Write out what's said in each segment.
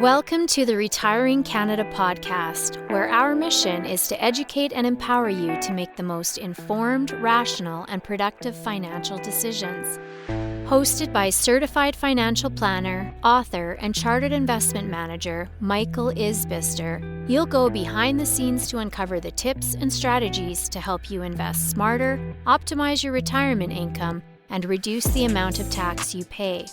Welcome to the Retiring Canada podcast, where our mission is to educate and empower you to make the most informed, rational, and productive financial decisions. Hosted by certified financial planner, author, and chartered investment manager Michael Isbister, you'll go behind the scenes to uncover the tips and strategies to help you invest smarter, optimize your retirement income, and reduce the amount of tax you pay.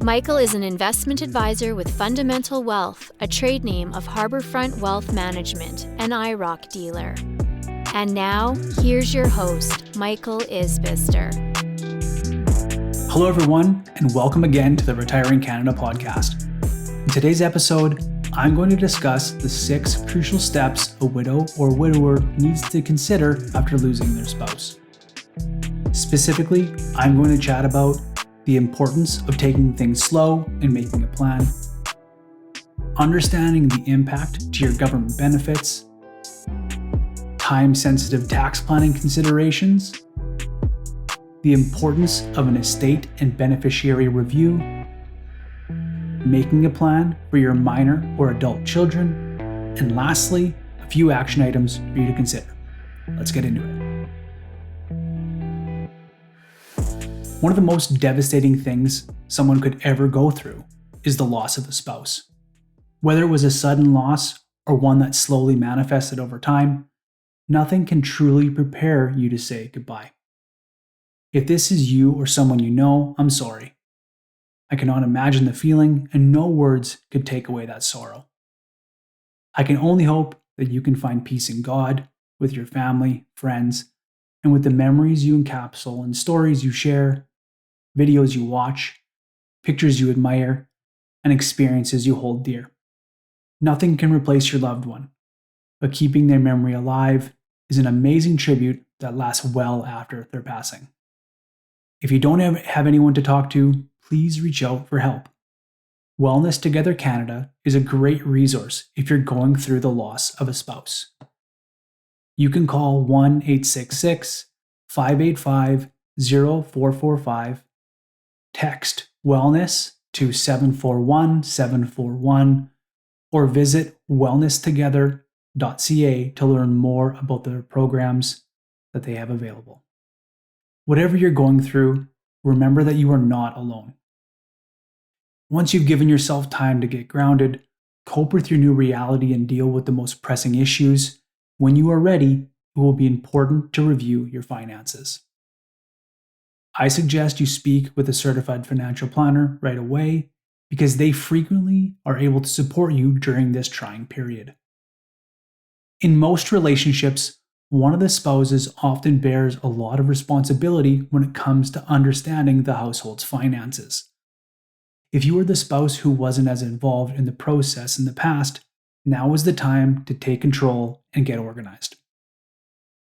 Michael is an investment advisor with Fundamental Wealth, a trade name of Harbourfront Wealth Management, an IROC dealer. And now, here's your host, Michael Isbister. Hello everyone, and welcome again to the Retiring Canada podcast. In today's episode, I'm going to discuss the 6 crucial steps a widow or widower needs to consider after losing their spouse. Specifically, I'm going to chat about the importance of taking things slow and making a plan, understanding the impact to your government benefits, time-sensitive tax planning considerations, the importance of an estate and beneficiary review, making a plan for your minor or adult children, and lastly, a few action items for you to consider. Let's get into it. One of the most devastating things someone could ever go through is the loss of a spouse. Whether it was a sudden loss or one that slowly manifested over time, nothing can truly prepare you to say goodbye. If this is you or someone you know, I'm sorry. I cannot imagine the feeling, and no words could take away that sorrow. I can only hope that you can find peace in God, with your family, friends, and with the memories you encapsulate and stories you share, videos you watch, pictures you admire, and experiences you hold dear. Nothing can replace your loved one, but keeping their memory alive is an amazing tribute that lasts well after their passing. If you don't have anyone to talk to, please reach out for help. Wellness Together Canada is a great resource if you're going through the loss of a spouse. You can call 1-866-585-0445, text wellness to 741-741, or visit wellnesstogether.ca to learn more about the programs that they have available. Whatever you're going through, remember that you are not alone. Once you've given yourself time to get grounded, cope with your new reality, and deal with the most pressing issues, when you are ready, it will be important to review your finances. I suggest you speak with a certified financial planner right away because they frequently are able to support you during this trying period. In most relationships, one of the spouses often bears a lot of responsibility when it comes to understanding the household's finances. If you are the spouse who wasn't as involved in the process in the past, now is the time to take control and get organized.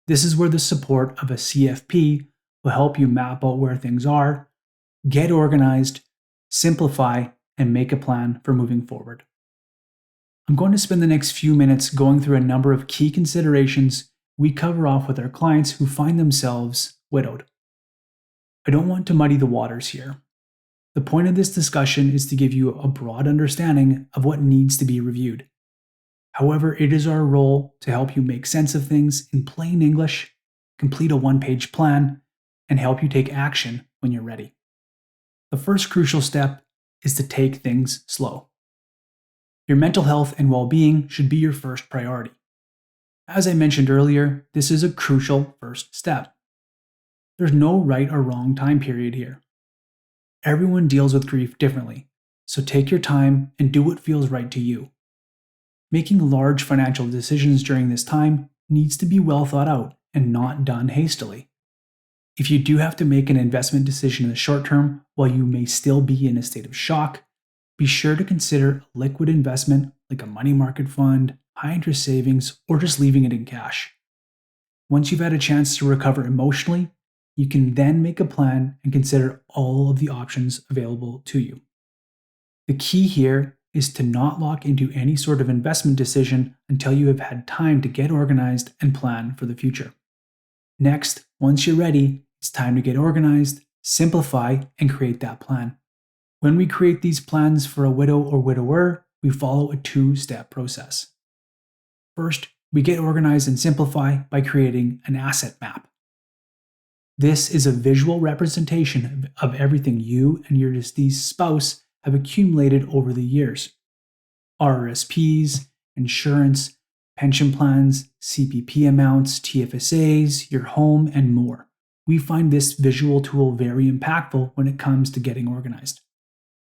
This is where the support of a CFP will help you map out where things are, get organized, simplify, and make a plan for moving forward. I'm going to spend the next few minutes going through a number of key considerations we cover off with our clients who find themselves widowed. I don't want to muddy the waters here. The point of this discussion is to give you a broad understanding of what needs to be reviewed. However, it is our role to help you make sense of things in plain English, complete a one-page plan, and help you take action when you're ready. The first crucial step is to take things slow. Your mental health and well-being should be your first priority. As I mentioned earlier, this is a crucial first step. There's no right or wrong time period here. Everyone deals with grief differently, so take your time and do what feels right to you. Making large financial decisions during this time needs to be well thought out and not done hastily. If you do have to make an investment decision in the short term while you may still be in a state of shock, be sure to consider a liquid investment like a money market fund, high interest savings, or just leaving it in cash. Once you've had a chance to recover emotionally, you can then make a plan and consider all of the options available to you. The key here is to not lock into any sort of investment decision until you have had time to get organized and plan for the future. Next, once you're ready, it's time to get organized, simplify, and create that plan. When we create these plans for a widow or widower, we follow a two-step process. First, we get organized and simplify by creating an asset map. This is a visual representation of everything you and your deceased spouse have accumulated over the years. RRSPs, insurance, pension plans, CPP amounts, TFSAs, your home, and more. We find this visual tool very impactful when it comes to getting organized.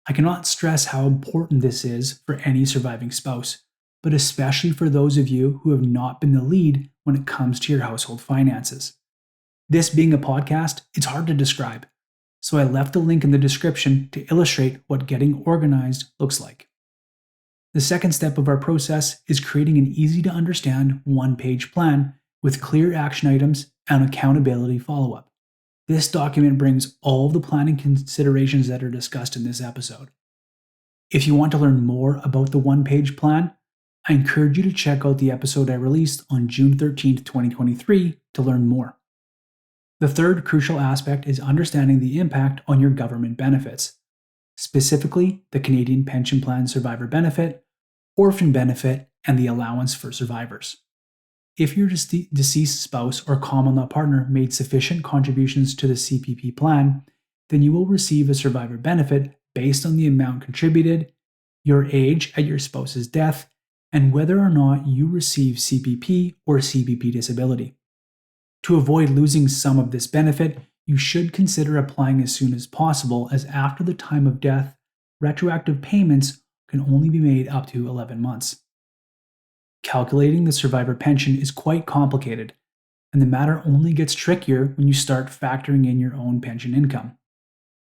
I cannot stress how important this is for any surviving spouse, but especially for those of you who have not been the lead when it comes to your household finances. This being a podcast, it's hard to describe, so I left a link in the description to illustrate what getting organized looks like. The second step of our process is creating an easy-to-understand one-page plan with clear action items and accountability follow-up. This document brings all of the planning considerations that are discussed in this episode. If you want to learn more about the one-page plan, I encourage you to check out the episode I released on June 13, 2023 to learn more. The third crucial aspect is understanding the impact on your government benefits, specifically the Canadian Pension Plan Survivor Benefit, Orphan Benefit, and the Allowance for Survivors. If your deceased spouse or common law partner made sufficient contributions to the CPP plan, then you will receive a survivor benefit based on the amount contributed, your age at your spouse's death, and whether or not you receive CPP or CPP disability. To avoid losing some of this benefit, you should consider applying as soon as possible, as after the time of death, retroactive payments can only be made up to 11 months. Calculating the survivor pension is quite complicated, and the matter only gets trickier when you start factoring in your own pension income.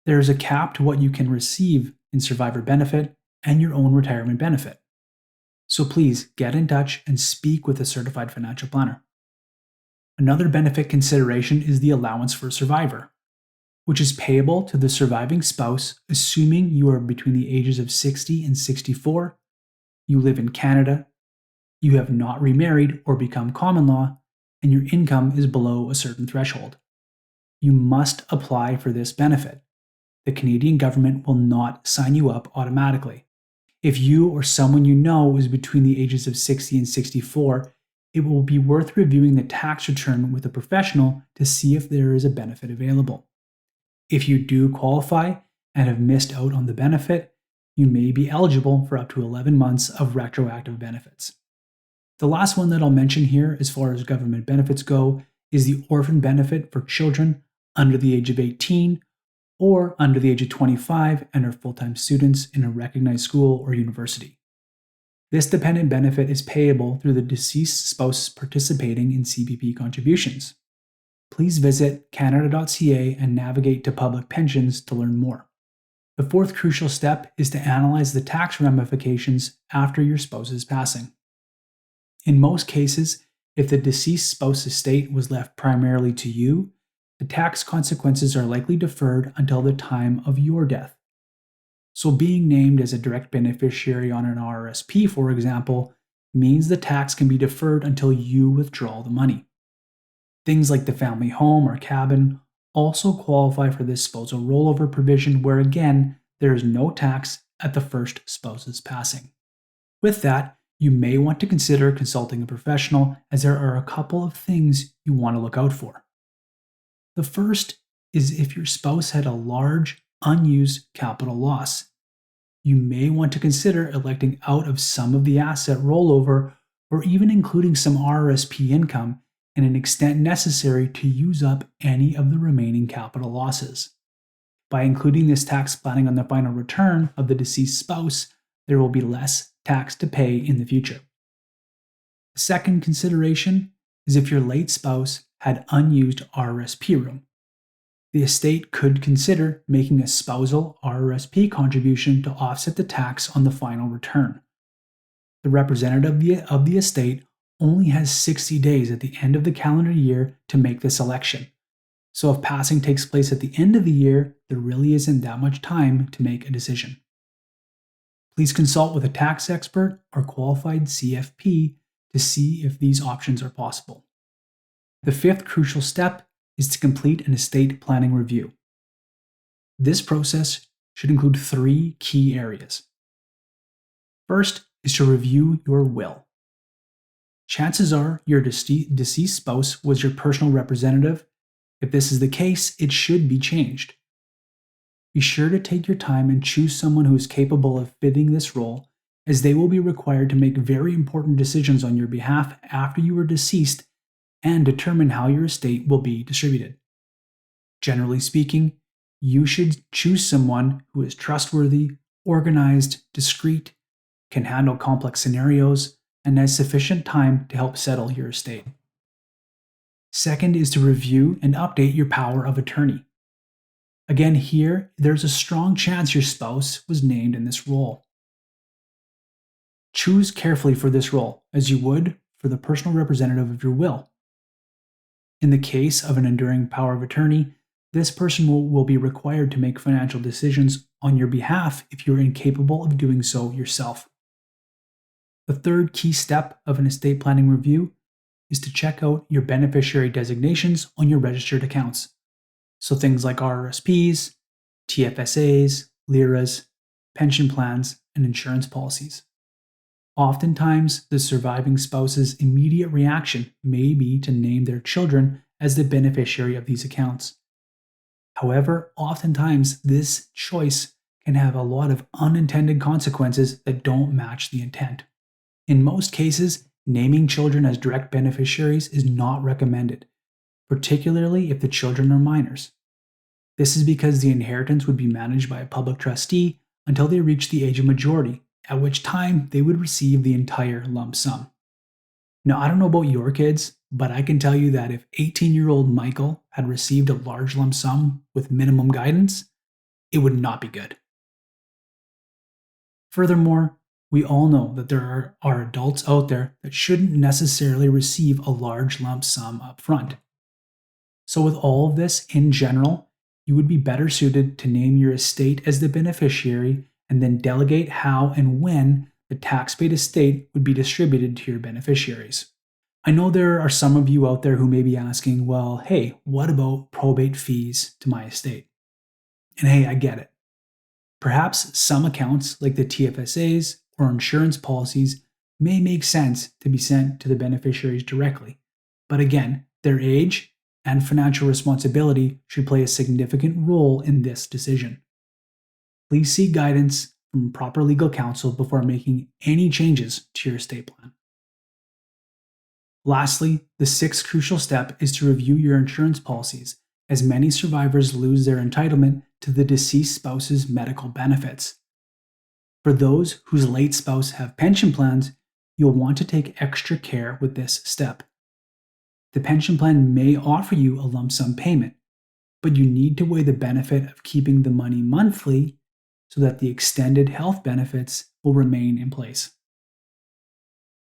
There is a cap to what you can receive in survivor benefit and your own retirement benefit. So please get in touch and speak with a certified financial planner. Another benefit consideration is the allowance for survivor, which is payable to the surviving spouse assuming you are between the ages of 60 and 64, you live in Canada, you have not remarried or become common law, and your income is below a certain threshold. You must apply for this benefit. The Canadian government will not sign you up automatically. If you or someone you know is between the ages of 60 and 64, it will be worth reviewing the tax return with a professional to see if there is a benefit available. If you do qualify and have missed out on the benefit, you may be eligible for up to 11 months of retroactive benefits. The last one that I'll mention here, as far as government benefits go, is the orphan benefit for children under the age of 18 or under the age of 25 and are full-time students in a recognized school or university. This dependent benefit is payable through the deceased spouse participating in CPP contributions. Please visit canada.ca and navigate to public pensions to learn more. The fourth crucial step is to analyze the tax ramifications after your spouse's passing. In most cases, if the deceased spouse's estate was left primarily to you, the tax consequences are likely deferred until the time of your death. So being named as a direct beneficiary on an RRSP, for example, means the tax can be deferred until you withdraw the money. Things like the family home or cabin also qualify for this spousal rollover provision, where again, there is no tax at the first spouse's passing. With that, you may want to consider consulting a professional, as there are a couple of things you want to look out for. The first is if your spouse had a large, unused capital loss. You may want to consider electing out of some of the asset rollover, or even including some RRSP income in an extent necessary to use up any of the remaining capital losses. By including this tax planning on the final return of the deceased spouse, there will be less tax to pay in the future. The second consideration is if your late spouse had unused RRSP room. The estate could consider making a spousal RRSP contribution to offset the tax on the final return. The representative of the estate only has 60 days at the end of the calendar year to make this election. So if passing takes place at the end of the year, there really isn't that much time to make a decision. Please consult with a tax expert or qualified CFP to see if these options are possible. The fifth crucial step is to complete an estate planning review. This process should include 3 key areas. First is to review your will. Chances are your deceased spouse was your personal representative. If this is the case, it should be changed. Be sure to take your time and choose someone who is capable of fitting this role, as they will be required to make very important decisions on your behalf after you are deceased and determine how your estate will be distributed. Generally speaking, you should choose someone who is trustworthy, organized, discreet, can handle complex scenarios, and has sufficient time to help settle your estate. Second is to review and update your power of attorney. Again, here, there's a strong chance your spouse was named in this role. Choose carefully for this role, as you would for the personal representative of your will. In the case of an enduring power of attorney, this person will be required to make financial decisions on your behalf if you're incapable of doing so yourself. The third key step of an estate planning review is to check out your beneficiary designations on your registered accounts. So things like RRSPs, TFSAs, LIRAs, pension plans, and insurance policies. Oftentimes, the surviving spouse's immediate reaction may be to name their children as the beneficiary of these accounts. However, oftentimes this choice can have a lot of unintended consequences that don't match the intent. In most cases, naming children as direct beneficiaries is not recommended, particularly if the children are minors. This is because the inheritance would be managed by a public trustee until they reach the age of majority, at which time they would receive the entire lump sum. Now, I don't know about your kids, but I can tell you that if 18-year-old Michael had received a large lump sum with minimum guidance, it would not be good. Furthermore, we all know that there are adults out there that shouldn't necessarily receive a large lump sum up front. So with all of this in general, you would be better suited to name your estate as the beneficiary and then delegate how and when the tax-paid estate would be distributed to your beneficiaries. I know there are some of you out there who may be asking, well, hey, what about probate fees to my estate? And hey, I get it. Perhaps some accounts like the TFSAs or insurance policies may make sense to be sent to the beneficiaries directly. But again, their age and financial responsibility should play a significant role in this decision. Please seek guidance from proper legal counsel before making any changes to your estate plan. Lastly, the sixth crucial step is to review your insurance policies, as many survivors lose their entitlement to the deceased spouse's medical benefits. For those whose late spouse have pension plans, you'll want to take extra care with this step. The pension plan may offer you a lump sum payment, but you need to weigh the benefit of keeping the money monthly so that the extended health benefits will remain in place.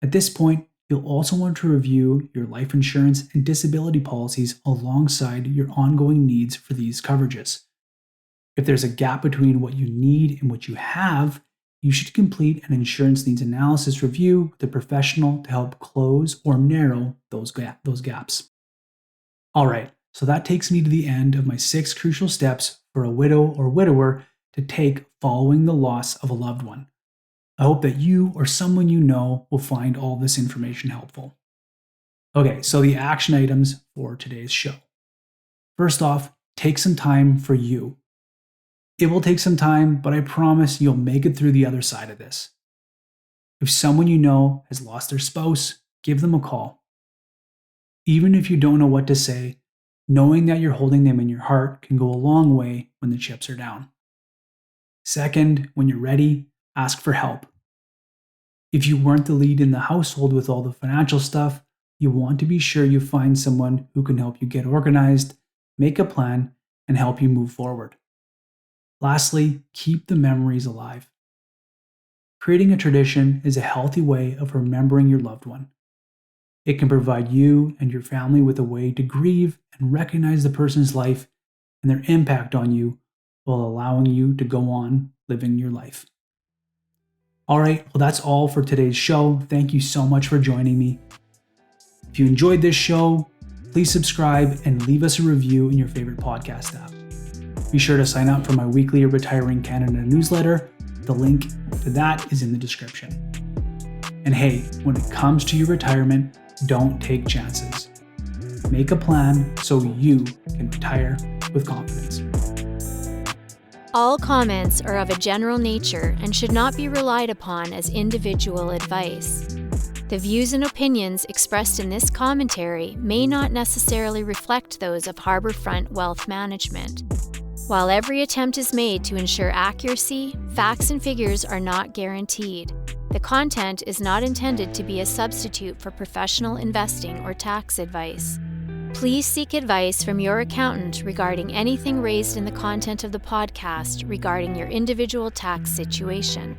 At this point, you'll also want to review your life insurance and disability policies alongside your ongoing needs for these coverages. If there's a gap between what you need and what you have, you should complete an insurance needs analysis review with a professional to help close or narrow those gaps. All right, so that takes me to the end of my 6 crucial steps for a widow or widower to take following the loss of a loved one. I hope that you or someone you know will find all this information helpful. Okay, so the action items for today's show. First off, take some time for you. It will take some time, but I promise you'll make it through the other side of this. If someone you know has lost their spouse, give them a call. Even if you don't know what to say, knowing that you're holding them in your heart can go a long way when the chips are down. Second, when you're ready, ask for help. If you weren't the lead in the household with all the financial stuff, you want to be sure you find someone who can help you get organized, make a plan, and help you move forward. Lastly, keep the memories alive. Creating a tradition is a healthy way of remembering your loved one. It can provide you and your family with a way to grieve and recognize the person's life and their impact on you while allowing you to go on living your life. All right, well, that's all for today's show. Thank you so much for joining me. If you enjoyed this show, please subscribe and leave us a review in your favorite podcast app. Be sure to sign up for my weekly Retiring Canada newsletter The link to that is in the description. And hey, when it comes to your retirement, don't take chances. Make a plan so you can retire with confidence. All comments are of a general nature and should not be relied upon as individual advice. The views and opinions expressed in this commentary may not necessarily reflect those of Harbourfront Wealth Management. While every attempt is made to ensure accuracy, facts and figures are not guaranteed. The content is not intended to be a substitute for professional investing or tax advice. Please seek advice from your accountant regarding anything raised in the content of the podcast regarding your individual tax situation.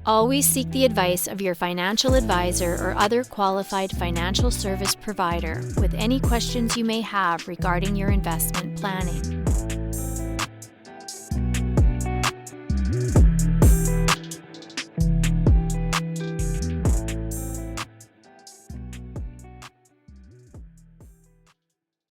Always seek the advice of your financial advisor or other qualified financial service provider with any questions you may have regarding your investment planning.